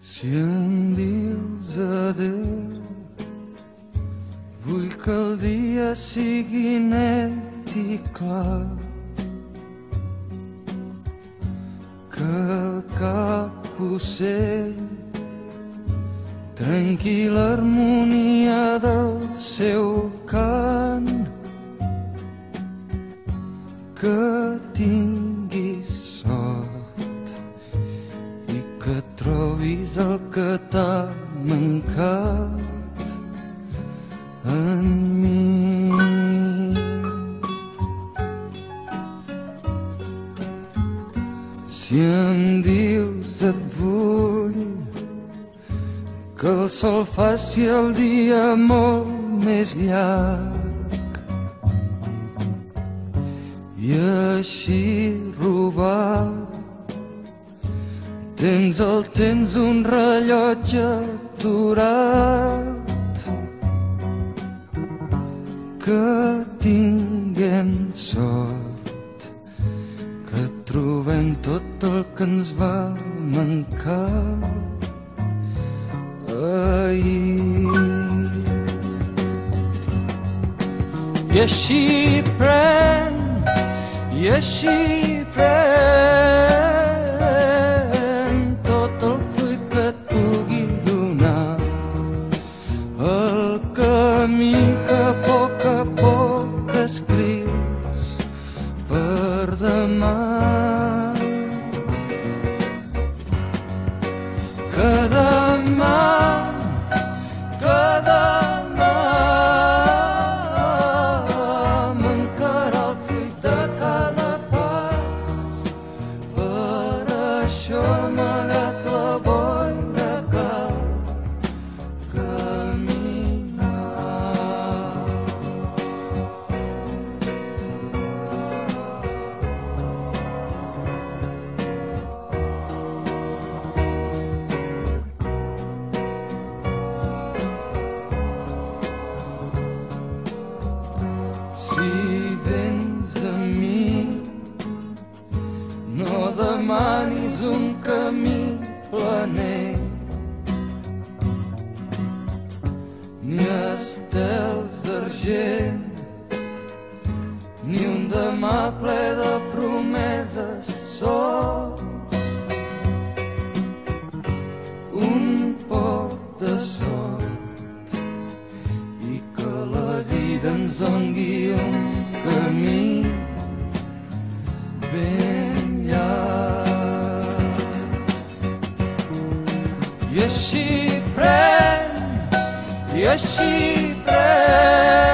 Si em dius adéu, vull que el dia sigui net i clar, que cap ocell trenqui l'harmonia del seu cant, que tinguis sort i que trobis el que t'ha mancat en mi. Si em dius et vull, que el sol faci el dia molt més llarg i així robar tens el temps un rellotge aturat, que tinguem sort, que trobem tot el que ens va mancar ahir. I així pren, i així pren tot el fruit que et pugui donar, el camí que a poc escrius per demà. Que demà mancarà el fruit de cada pas, per això malgrat la boira cal caminar. Si vens a mi, no demanis un camí planer, ni estels d'argent, ni un demà ple de promeses sols, un poc de sort i que la vida ens doni un camí ben llarg. I així pren, i així pren